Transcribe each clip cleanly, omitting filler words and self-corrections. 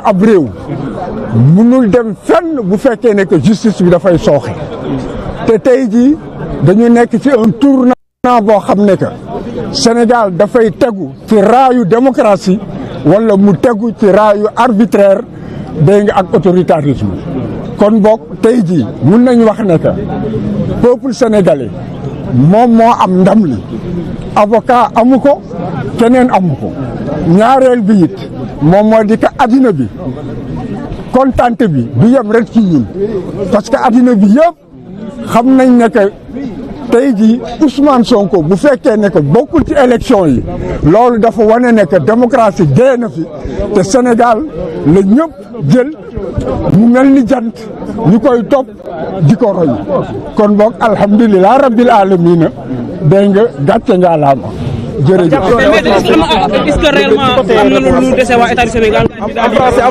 ab réew mënul dem fenn bu fekkee ne que justice bi dafay sooxe te tey jii dañu nekk ci un tournant boo xam ne que Sénégal dafay tegu ci raayu démocratie wala mu tegu ci raayu arbitraire dégg nga ak autoritarisme kon boog tey jii mun nañu wax ne que peuple sénégalais moom moo am ndam li avocat amu ko keneen amu ko ñaareel bi it moom moo di que addina bi kontante bi du yem rek ci ñun parce que addina bi yëpp xam nañ ne que tey jii Ousmane Sonko bu fekkee ne que bokkul ci élection yi loolu dafa wane ne que démocratie dee na fi te Sénégal la ñëpp jël mu mel ni jant ñu koy topp di ko roy kon boog alhamdulilah rabbil alamina dégg nga gàcce nga laama jërëjëf. est-ce que réellement am na lu dese waa état du Sénégal. en français.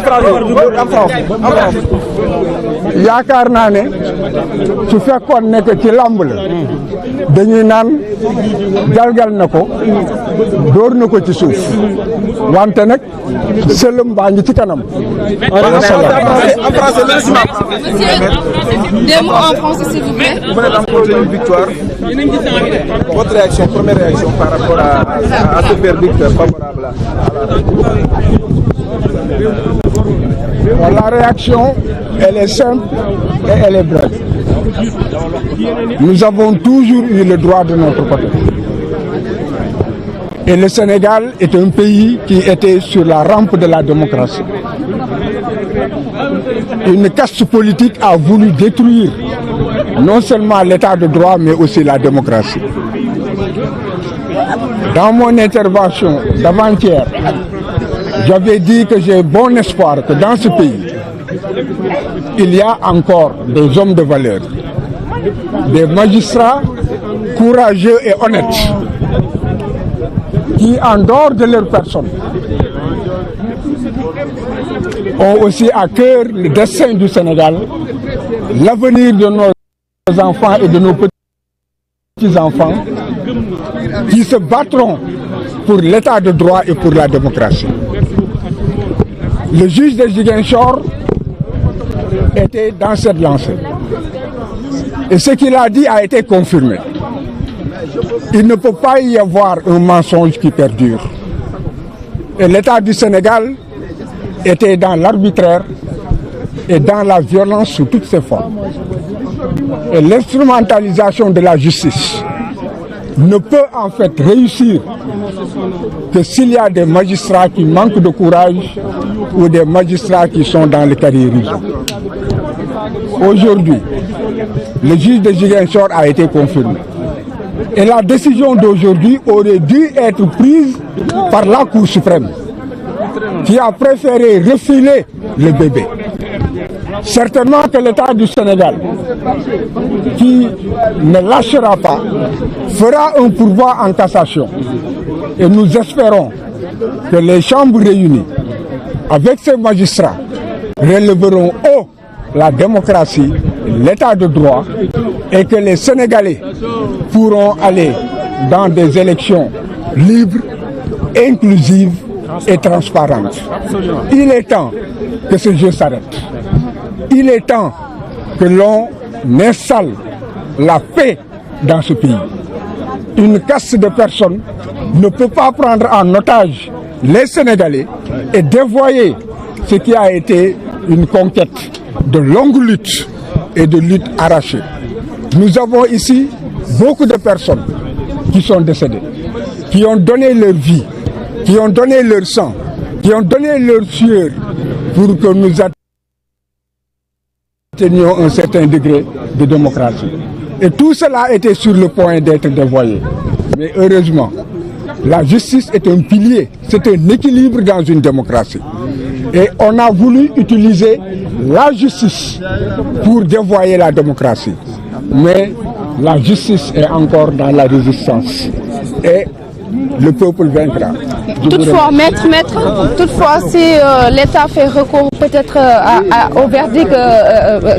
yaakaar naa ne su fekkoon ne que ci làmb la dañuy naan galgal na ko dóor na ko ci suuf wante nag sëlëm baa ngi ci kanam. En français, Des mots en français, s'il vous plaît. vous venez d'emporter une victoire. Votre réaction, première réaction par rapport à ce verdict favorable à Bon, la réaction, elle est simple et elle est brève. Nous avons toujours eu le droit de notre côté. Et le Sénégal est un pays qui était sur la rampe de la démocratie. Une caste politique a voulu détruire non seulement l'état de droit, mais aussi la démocratie. Dans mon intervention d'avant-hier, j'avais dit que j'ai bon espoir que dans ce pays, il y a encore des hommes de valeur, des magistrats courageux et honnêtes, qui, en dehors de leur personne, ont aussi à cœur le destin du Sénégal, l'avenir de nos enfants et de nos petits-enfants, qui se battront pour l'état de droit et pour la démocratie. Le juge de Ziguinchor était dans cette lancée. Et ce qu'il a dit a été confirmé. Il ne peut pas y avoir un mensonge qui perdure. Et l'État du Sénégal était dans l'arbitraire et dans la violence sous toutes ses formes. Et l'instrumentalisation de la justice ne peut en fait réussir que s'il y a des magistrats qui manquent de courage ou des magistrats qui sont dans le carriérisme. Aujourd'hui, le juge de Ziguinchor a été confirmé. Et la décision d'aujourd'hui aurait dû être prise par la Cour suprême, qui a préféré refiler le bébé. Certainement que l'État du Sénégal, qui ne lâchera pas, fera un pourvoi en cassation. Et nous espérons que les chambres réunies, avec ces magistrats, relèveront haut la démocratie, l'état de droit, et que les Sénégalais pourront aller dans des élections libres, inclusives et transparentes. Il est temps que ce jeu s'arrête. Il est temps que l'on installe la paix dans ce pays. Une caste de personnes ne peut pas prendre en otage les Sénégalais et dévoyer ce qui a été une conquête de longues luttes et de luttes arrachées. Nous avons ici beaucoup de personnes qui sont décédées, qui ont donné leur vie, qui ont donné leur sang, qui ont donné leur sueur pour que nous atteignions un certain degré de démocratie. Et tout cela était sur le point d'être dévoyé. Mais heureusement, la justice est un pilier, c'est un équilibre dans une démocratie. Et on a voulu utiliser la justice pour dévoyer la démocratie. Mais la justice est encore dans la résistance. Et le peuple vaincra. Toutefois, toutefois, si l'État fait recours peut-être au verdict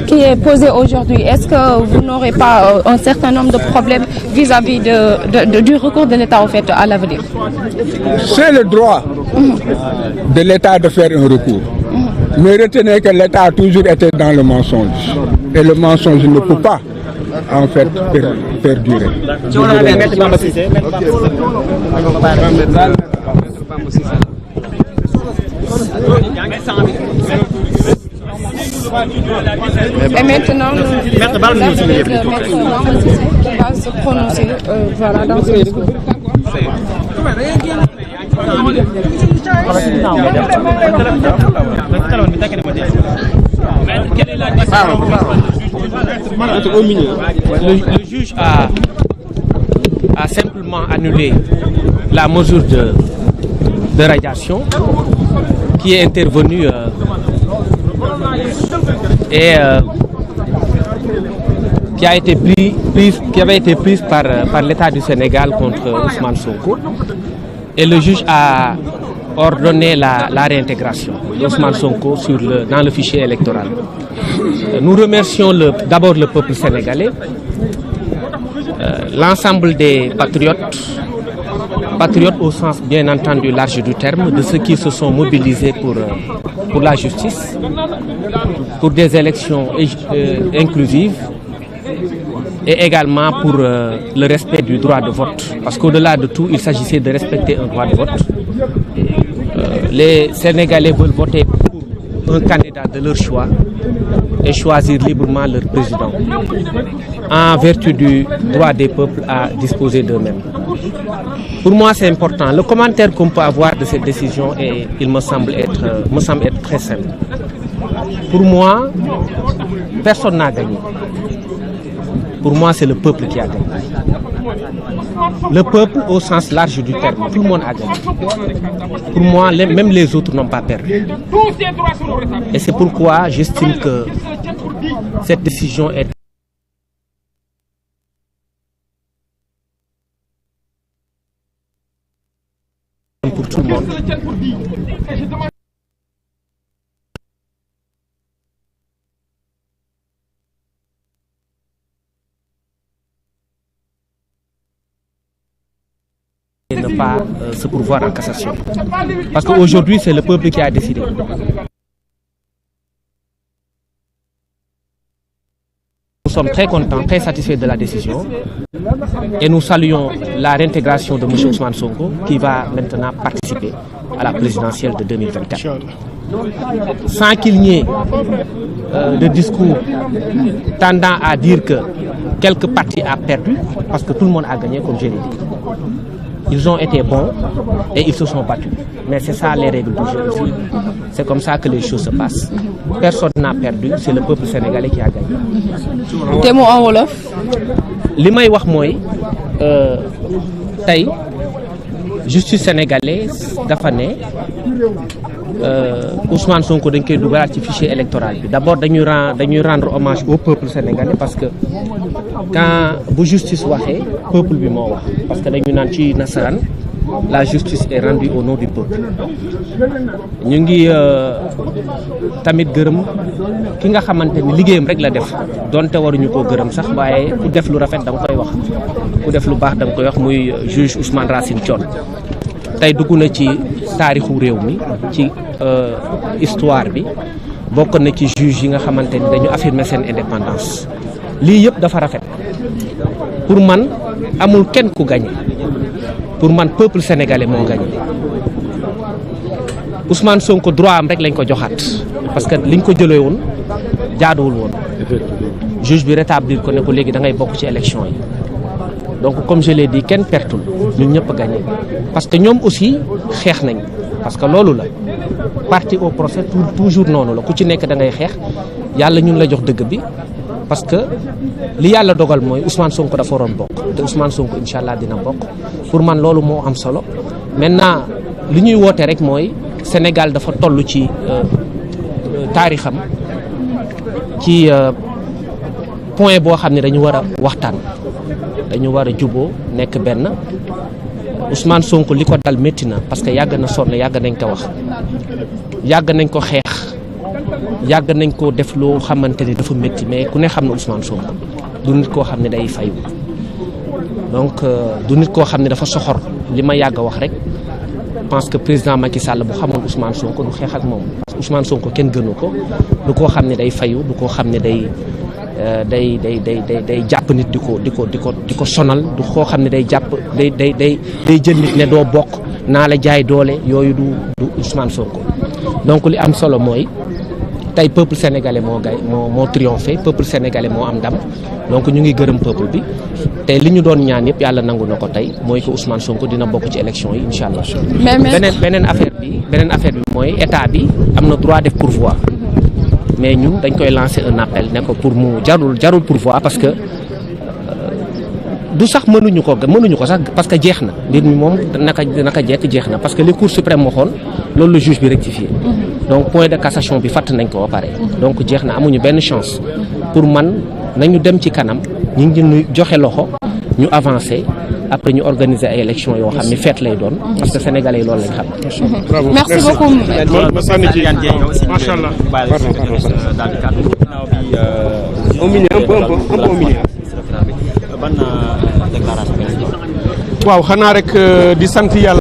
qui est posé aujourd'hui, est-ce que vous n'aurez pas un certain nombre de problèmes vis-à-vis du recours de l'État en fait à l'avenir? C'est le droit de l'État de faire un recours. Mais retenez que l'État a toujours été dans le mensonge. Et le mensonge ne peut pas, en fait, perdurer. Et maintenant, Maître Bamba Cissé qui va se prononcer voilà, dans ce discours. Quelle est la décision? Le juge a simplement annulé la mesure de radiation qui est intervenue et qui avait été prise par l'État du Sénégal contre Ousmane Sonko. Et le juge a ordonné la réintégration d'Ousmane Sonko dans le fichier électoral. Nous remercions d'abord le peuple sénégalais, l'ensemble des patriotes au sens bien entendu large du terme, de ceux qui se sont mobilisés pour la justice, pour des élections inclusives et également pour le respect du droit de vote. Parce qu'au-delà de tout, il s'agissait de respecter un droit de vote. Les Sénégalais veulent voter pour un candidat de leur choix et choisir librement leur président, en vertu du droit des peuples à disposer d'eux-mêmes. Pour moi, c'est important. Le commentaire qu'on peut avoir de cette décision, il me semble être très simple. Pour moi, personne n'a gagné. Pour moi, c'est le peuple qui a gagné. Le peuple au sens large du terme, tout le monde a gagné. Pour moi, même les autres n'ont pas perdu. Et c'est pourquoi j'estime que cette décision est pour tout le monde. Et ne pas se pourvoir en cassation. Parce qu'aujourd'hui, c'est le peuple qui a décidé. Nous sommes très contents, très satisfaits de la décision et nous saluons la réintégration de M. Ousmane Sonko qui va maintenant participer à la présidentielle de 2024. Sans qu'il n'y ait de discours tendant à dire que quelque parti a perdu, parce que tout le monde a gagné, comme je l'ai dit. Ils ont été bons et ils se sont battus. Mais c'est ça les règles du jeu aussi. C'est comme ça que les choses se passent. Personne n'a perdu, c'est le peuple sénégalais qui a gagné. Te mots en wolof. li may wax mooy tey justice sénégalaise dafa ne Ousmane Sonko dañ koy dugalaat ci fichier électoral bi. D'abord dañuy rendre hommage au peuple sénégalais parce que quand bu justice waxee peuple bi moo wax parce que dañu naan ci nasaraan la justice est rendue au nom du peuple. ñu ngi tamit gërëm ki nga xamante ni liggéeyam rek la def donte waruñu koo gërëm sax waaye ku def lu rafet da nga koy wax ku def lu baax da nga koy wax muy juge Ousmane Racine Thion. tey dugg na ci taarixu réew mi ci histoire bi bokk na ci juge yi nga xamante ni dañu affirmer seen indépendance lii yëpp dafa rafet pour man amul kenn ku gagné pour man peuple sénégalais moo gagné Ousmane Sonko droit am rek lañ ko joxaat parce que liñ ko jëlee woon jaaduwul woon juge bi rétablir ko ne ko léegi da ngay bokk ci élection yi donc comme je l'ai dit kenn pertul ñun ñëpp gagné parce que ñoom aussi xeex nañ parce que loolu la parti au procès toujours noonu la ku ci nekk da ngay xeex yàlla ñun la jox dëgg bi parce que li yàlla dogal mooy Ousmane Sonko dafa waroon bokk te Ousmane Sonko incha allah dina bokk pour man loolu moo am solo maintenant li ñuy woote rek mooy Sénégal dafa toll ci taarixam ci point boo xam ne dañu war a waxtaan dañu war a juboo nekk benn Ousmane Sonko li ko dal métti na parce que yàgg na sonn yàgg nañ ko wax yàgg nañ ko xeex yàgg nañ ko def loo xamante ni dafa métti mais ku ne xam ne Ousmane Sonko du nit koo xam ne day fayu donc du nit koo xam ne dafa soxor li ma yàgg a wax rek pense que président Macky Sall bu xamoon Ousmane Sonko du xeex ak moom parce que Ousmane Sonko kenn gënu ko du koo xam ne day fayu du koo xam ne day jàpp nit di ko sonal du koo xam ne day jàpp day jël nit ne doo bokk naa la jaay doole yooyu du Ousmane Sonko. donc li am solo mooy tey peuple sénégalais moo triomphé peuple sénégalais moo am ndam donc ñu ngi gërëm peuple bi te li ñu doon ñaan yëpp yàlla nangu na ko tey mooy que Ousmane Sonko dina bokk ci élection yi incha allah. beneen affaire bi mooy état bi am na droit def pourvoi mais ñun dañ koy lancer un appel ne ko pour mu jarul pourvoi parce que du sax mënuñu ko sax parce que jeex na mbir mi moom naka jekk jeex na parce que li Cour suprême waxoon loolu le juge bi rectifié donc point de cassation bi fàtt nañ ko ba pare donc jeex na amuñu benn chance pour man nañu dem ci kanam ñu ngi joxe loxo ñu avancer après ñu organiser ay élections yoo xam ne fête lay doon parce que sénégalais yi loolu lañ xam. bravo merci beaucoup. ma sànni ci macha allah. un minute un peu un minute. waaw xanaa rek di sant yàlla.